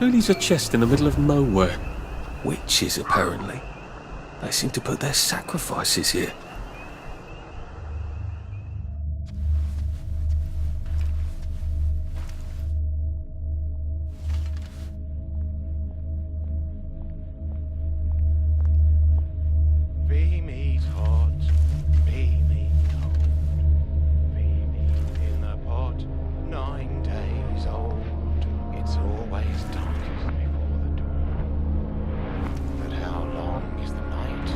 Who leaves a chest in the middle of nowhere? Witches, apparently. They seem to put their sacrifices here. Be meat hot, be meat cold, be meat in the pot, 9 days old. It's always darkest before the dawn. But how long is the night?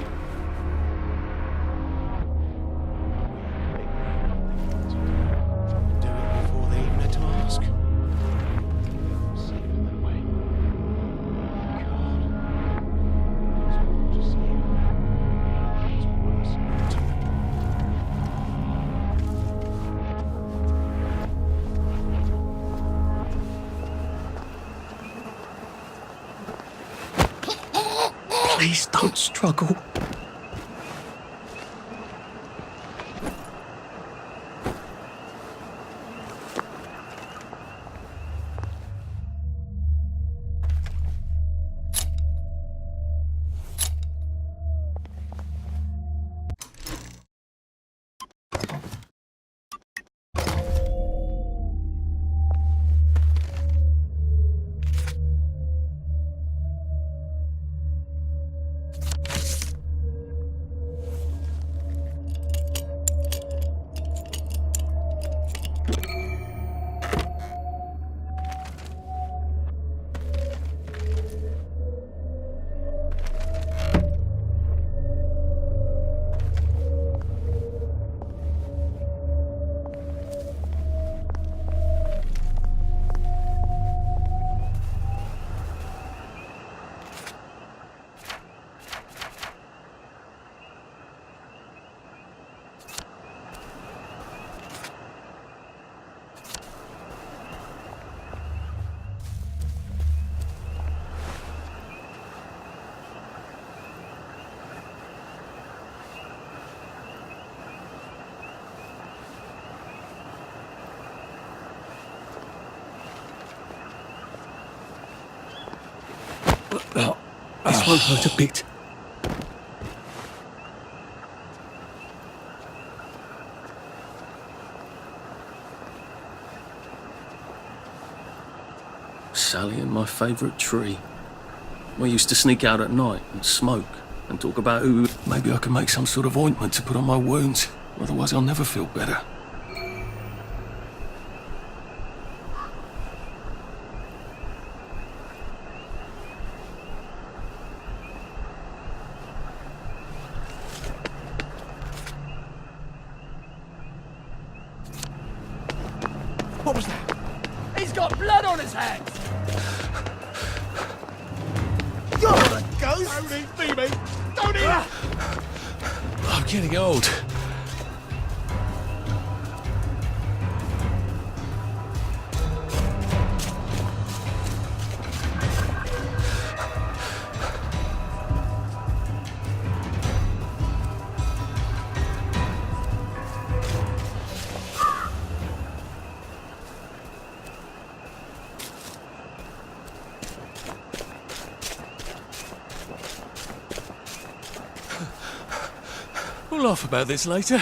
Do it before they even task. Save them away. God, it's awful to see. It's worse to me. Please don't struggle. This won't hurt a bit. Sally and my favourite tree. We used to sneak out at night and smoke and talk about who... Maybe I can make some sort of ointment to put on my wounds. Otherwise I'll never feel better. What was that? He's got blood on his hands! You're the ghost! Don't eat me, mate! Don't eat! I'm getting old. We'll laugh about this later.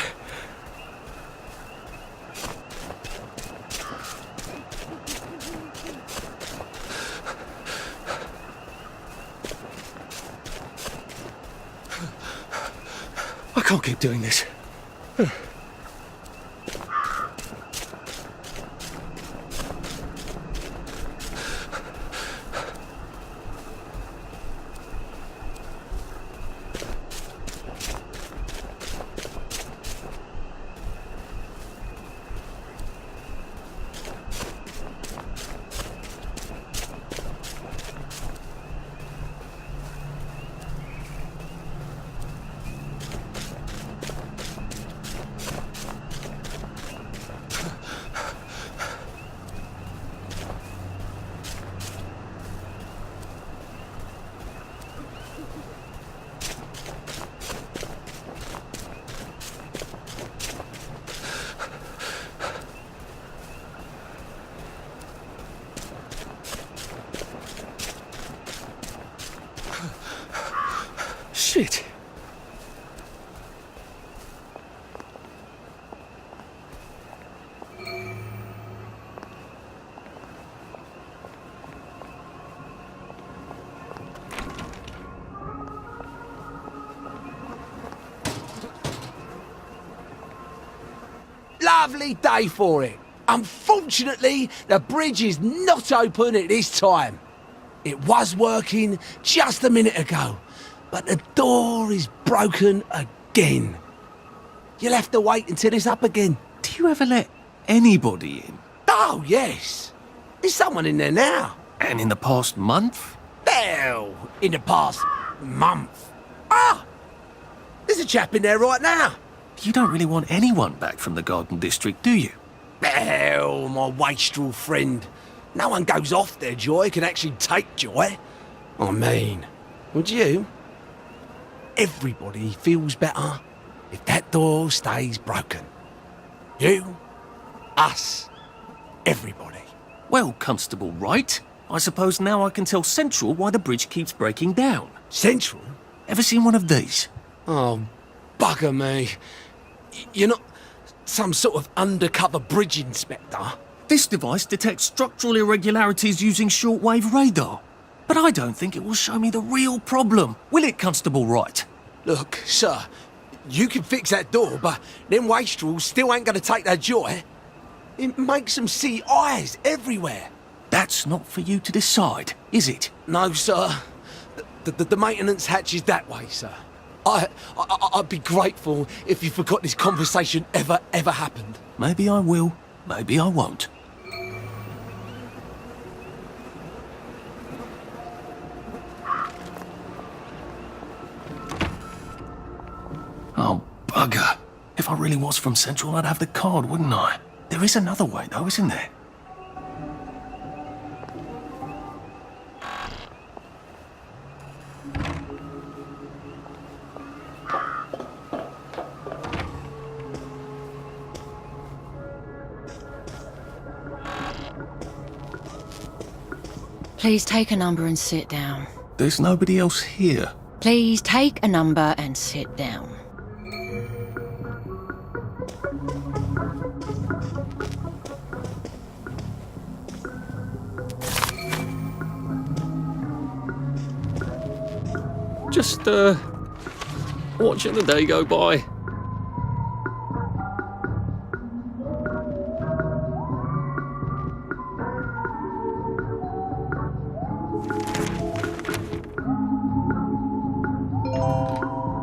I can't keep doing this. Shit. Lovely day for it. Unfortunately, the bridge is not open at this time. It was working just a minute ago, but the door is broken again. You'll have to wait until it's up again. Do you ever let anybody in? Oh, yes. There's someone in there now. And in the past month? Hell, in the past month. Ah! There's a chap in there right now. You don't really want anyone back from the Garden District, do you? Hell, my wastrel friend. No one goes off their joy can actually take joy. I mean, would you? Everybody feels better if that door stays broken. You, us, everybody. Well, Constable Wright, I suppose now I can tell Central why the bridge keeps breaking down. Central? Ever seen one of these? Oh, bugger me. You're not some sort of undercover bridge inspector? This device detects structural irregularities using shortwave radar. But I don't think it will show me the real problem. Will it, Constable Wright? Look, sir, you can fix that door, but them wastrels still ain't gonna take their joy. It makes them see eyes everywhere. That's not for you to decide, is it? No, sir. The maintenance hatch is that way, sir. I'd be grateful if you forgot this conversation ever happened. Maybe I will, maybe I won't. Oh, bugger. If I really was from Central, I'd have the card, wouldn't I? There is another way, though, isn't there? Please take a number and sit down. There's nobody else here. Please take a number and sit down. Just, watching the day go by.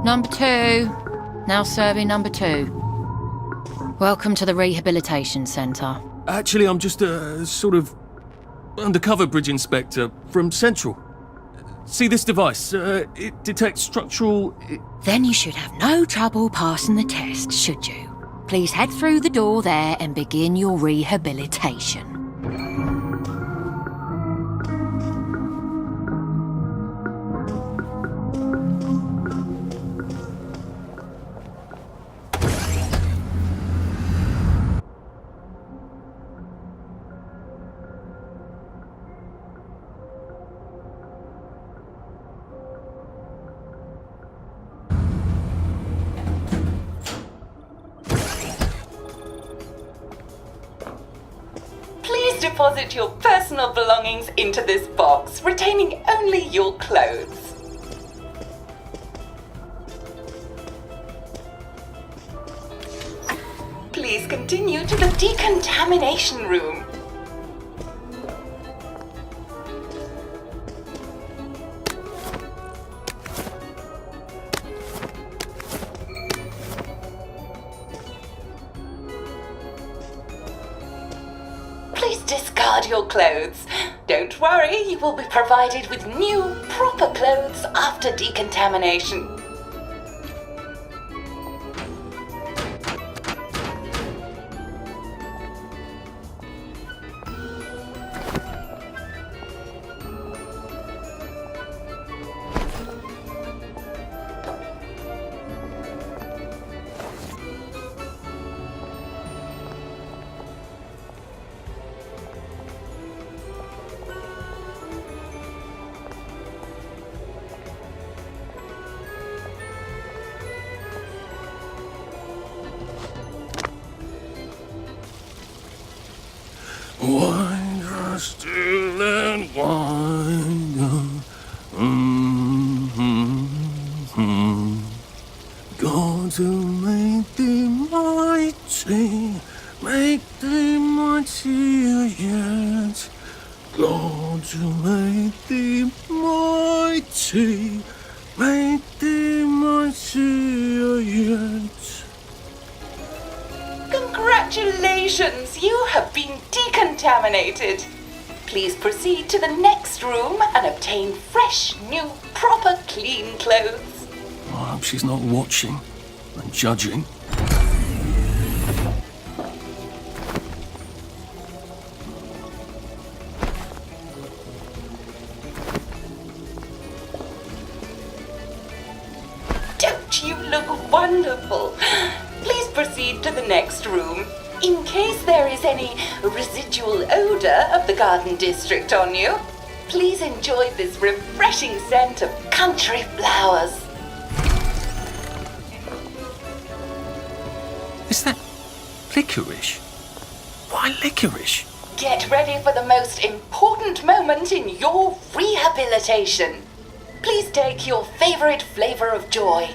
Number 2. Now serving number 2. Welcome to the Rehabilitation Centre. Actually, I'm just a sort of undercover bridge inspector from Central. See this device? It detects structural... Then you should have no trouble passing the test, should you? Please head through the door there and begin your rehabilitation. Deposit your personal belongings into this box, retaining only your clothes. Please continue to the decontamination room. Please discard your clothes. Don't worry, you will be provided with new, proper clothes after decontamination. still and wide. God who made thee mighty, make thee mightier yet. God who made thee mighty, make thee mightier yet. Congratulations, you have been decontaminated. Please proceed to the next room and obtain fresh, new, proper, clean clothes. I hope she's not watching and judging. Don't you look wonderful? Please proceed to the next room. In case there is any residual odor of the garden district on you, please enjoy this refreshing scent of country flowers. Is that licorice? Why licorice? Get ready for the most important moment in your rehabilitation. Please take your favorite flavor of joy: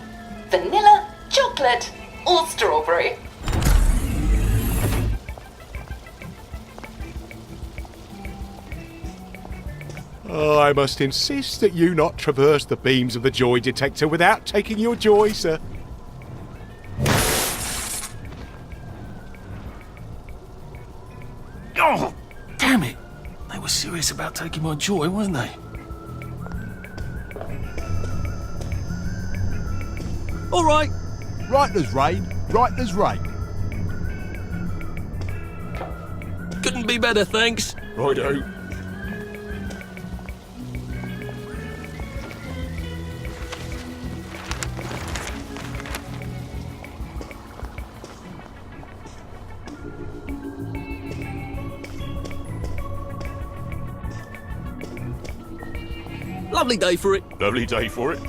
vanilla, chocolate, or strawberry. I must insist that you not traverse the beams of the joy detector without taking your joy, sir. Oh, damn it! They were serious about taking my joy, weren't they? All right. Right as rain, right as rain. Couldn't be better, thanks. Righto. Lovely day for it. Lovely day for it.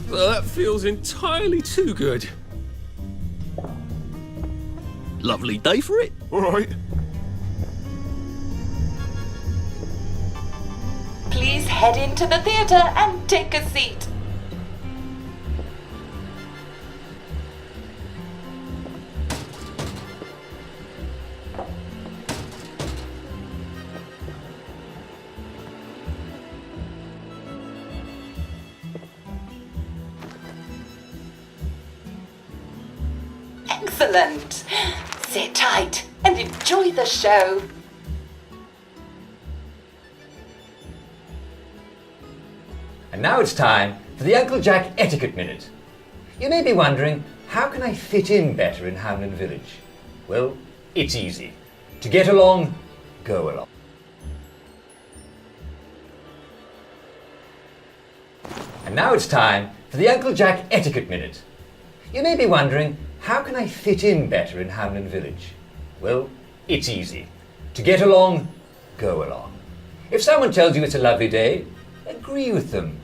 Well, that feels entirely too good. Lovely day for it. All right. Please head into the theater and take a seat. Excellent. Sit tight and enjoy the show. And now it's time for the Uncle Jack Etiquette Minute. You may be wondering, how can I fit in better in Hamlin Village? Well, it's easy. To get along, go along. And now it's time for the Uncle Jack Etiquette Minute. You may be wondering, how can I fit in better in Hamlin Village? Well, it's easy. To get along, go along. If someone tells you it's a lovely day, agree with them.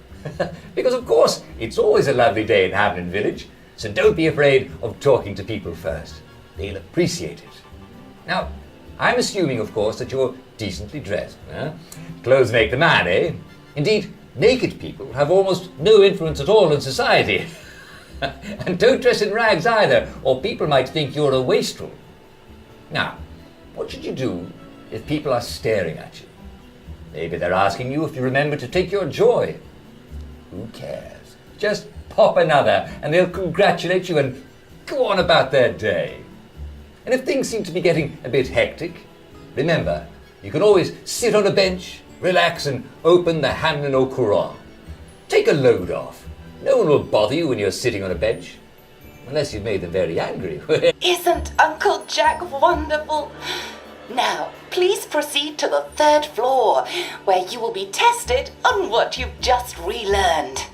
Because of course, it's always a lovely day in Hamlin Village, so don't be afraid of talking to people first. They'll appreciate it. Now, I'm assuming, of course, that you're decently dressed. Clothes make the man, eh? Indeed, naked people have almost no influence at all in society. And don't dress in rags either, or people might think you're a wastrel. Now, what should you do if people are staring at you? Maybe they're asking you if you remember to take your joy. Who cares? Just pop another and they'll congratulate you and go on about their day. And if things seem to be getting a bit hectic, Remember, you can always sit on a bench, relax and open the Hamlin au Courant. Take a load off. No one will bother you when you're sitting on a bench. Unless you've made them very angry. Isn't Uncle Jack wonderful? Now, please proceed to the 3rd floor, where you will be tested on what you've just relearned.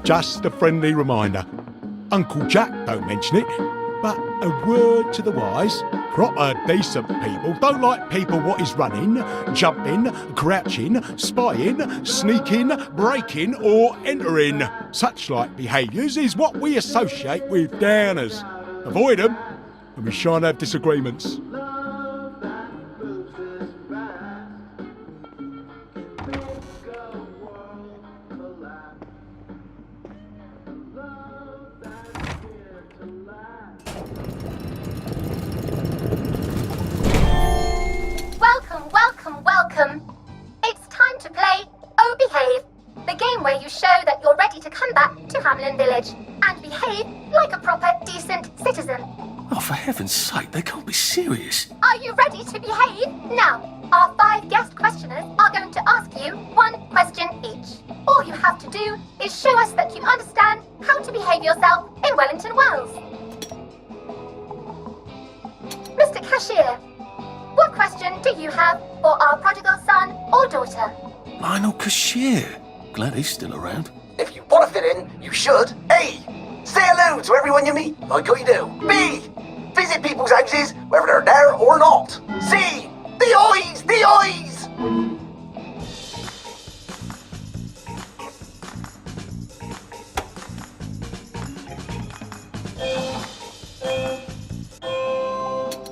Just a friendly reminder. Uncle Jack don't mention it, but a word to the wise. Proper decent people don't like people what is running, jumping, crouching, spying, sneaking, breaking or entering. Such like behaviours is what we associate with downers. Avoid them and we shan't have disagreements. Welcome. It's time to play Oh Behave, the game where you show that you're ready to come back to Hamlin Village and behave like a proper, decent citizen. Oh, for heaven's sake, they can't be serious. Are you ready to behave? Now, our 5 guest questioners are going to ask you 1 question each. All you have to do is show us that you understand how to behave yourself in Wellington, Wales. Mr. Cashier, what question do you have for our prodigal son or daughter? Lionel Cashier. Glad he's still around. If you want to fit in, you should. A. Say hello to everyone you meet, like how you do. B. Visit people's houses, whether they're there or not. C. The eyes! The eyes!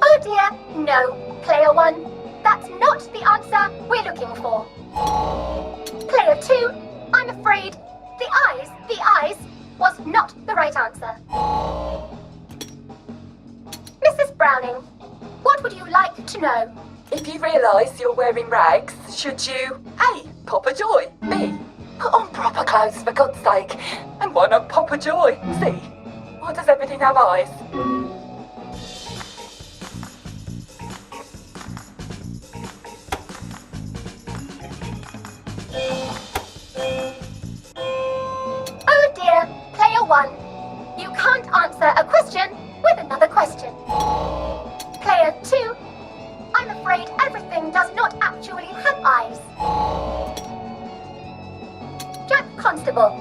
Oh dear, no. Player 1, that's not the answer we're looking for. Player 2, I'm afraid the eyes was not the right answer. Mrs. Browning, what would you like to know? If you realise you're wearing rags, should you A. Pop a joy, B. Put on proper clothes for God's sake, and why not pop a joy, C. Why does everything have eyes? Oh dear, player 1, you can't answer a question with another question. Player 2, I'm afraid everything does not actually have eyes. Jack Constable,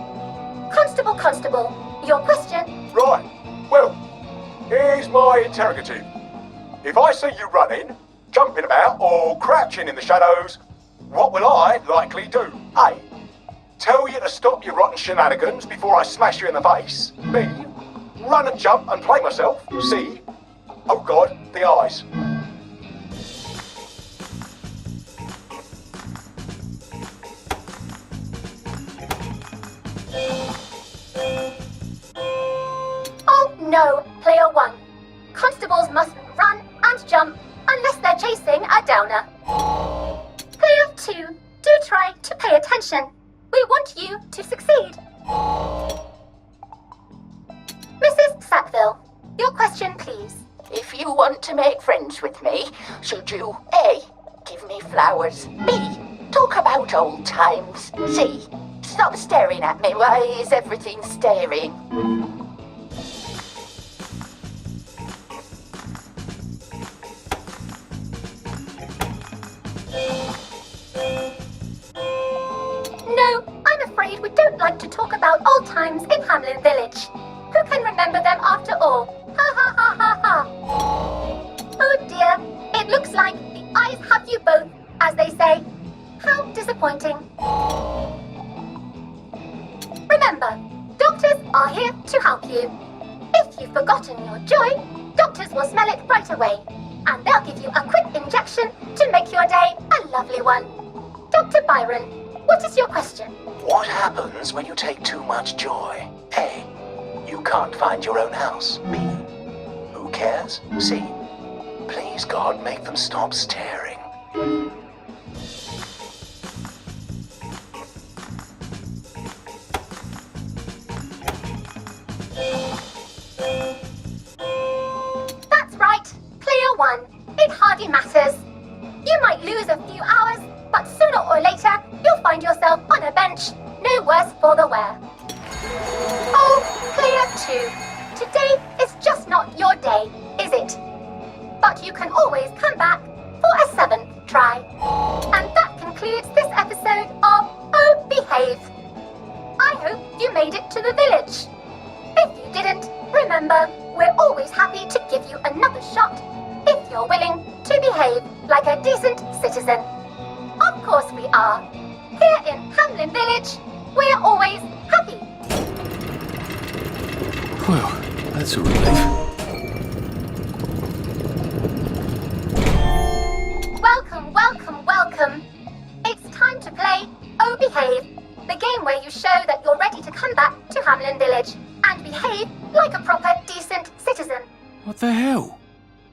your question? Right, well, here's my interrogative. If I see you running, jumping about or crouching in the shadows, what will I likely do? A. Tell you to stop your rotten shenanigans before I smash you in the face. B. Run and jump and play myself. C. Oh God, the eyes. Oh no, player 1. Constables mustn't run and jump unless they're chasing a downer. Player 2, do try to pay attention. We want you to succeed. Mrs. Sackville, your question please. If you want to make friends with me, should you A. Give me flowers, B. Talk about old times, C. Stop staring at me, why is everything staring? No, I'm afraid we don't like to talk about old times in Hamlin Village. Who can remember them after all? Ha ha ha ha ha. Oh dear, it looks like the eyes have you both, as they say. How disappointing. Remember, doctors are here to help you. If you've forgotten your joy, doctors will smell it right away, and they'll give you a quick injection to make your day a lovely one. Dr. Byron, what is your question? What happens when you take too much joy? A. You can't find your own house. B. Who cares? C. Please Please, God, make them stop staring. That's right. Clear one. It hardly matters. You might lose a few hours, but sooner or later, you'll find yourself on a bench, no worse for the wear. Oh, clear two. Today is just not your day, is it? But you can always come back for a 7th try. And that concludes this episode of Oh Behave. I hope you made it to the village. If you didn't, remember, we're always happy to give you another shot if you're willing to behave like a decent citizen. Of course we are. Here in Hamlin Village, we're always happy. Well, that's a relief. Welcome, welcome, welcome. It's time to play Oh Behave, the game where you show that you're ready to come back to Hamlin Village and behave like a proper, decent citizen. What the hell?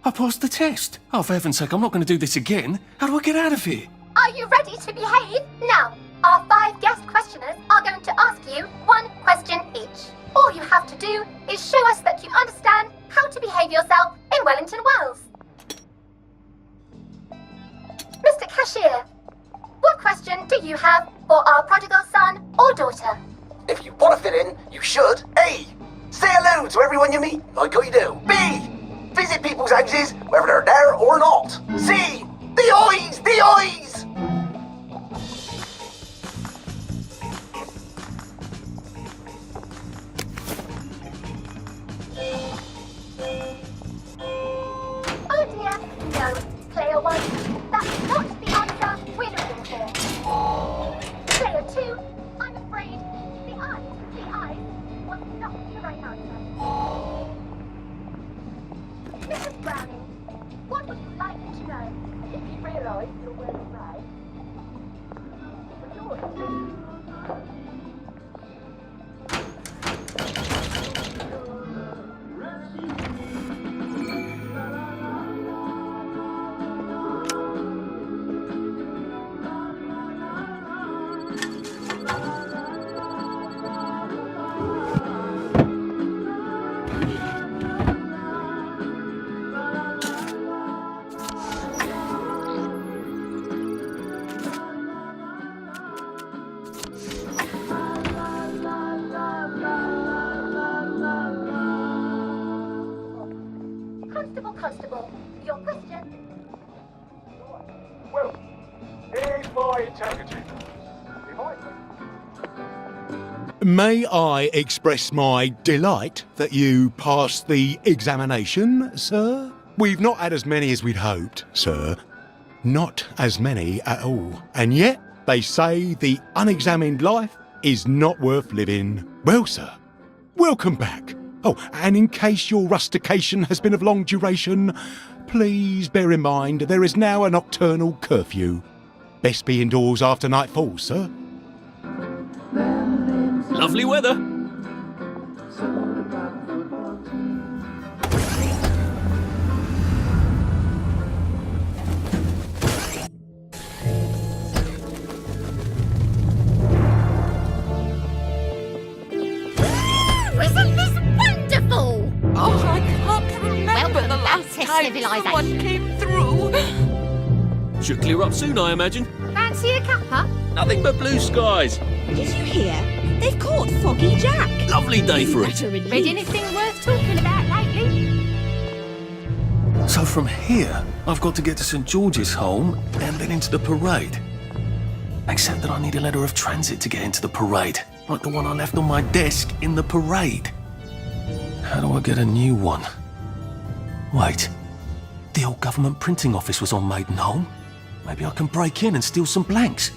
I passed the test. Oh, for heaven's sake, I'm not going to do this again. How do I get out of here? Are you ready to behave? Now, our 5 guest questioners are going to ask you 1 question each. All you have to do is show us that you understand how to behave yourself in Wellington, Wales. Mr. Cashier, what question do you have for our prodigal son or daughter? If you want to fit in, you should. A. Say hello to everyone you meet, like you do. B. Visit people's houses, whether they're there or not. C. The eyes! The eyes! Oh dear, no. Player 1, that's not the answer we're looking for. Player 2, I'm afraid the eyes was not the right answer. Mrs. Browning, what would you like to know? If you realise you're wearing red, Constable, your question? Well, here's my interrogative. May I express my delight that you passed the examination, sir? We've not had as many as we'd hoped, sir. Not as many at all. And yet, they say the unexamined life is not worth living. Well, sir, welcome back. Oh, and in case your rustication has been of long duration, please bear in mind there is now a nocturnal curfew. Best be indoors after nightfall, sir. Lovely weather. Isn't this wonderful? Oh, I can't remember Welcome the back last to time civilization. someone came through. Should clear up soon, I imagine. Fancy a cuppa? Nothing but blue skies. Did you hear? They've caught Foggy Jack. Lovely day for it. Read anything worth talking about lately? So from here, I've got to get to St. George's Home and then into the parade. Except that I need a letter of transit to get into the parade, like the one I left on my desk in the parade. How do I get a new one? Wait, the old government printing office was on Maidenholm. Maybe I can break in and steal some blanks.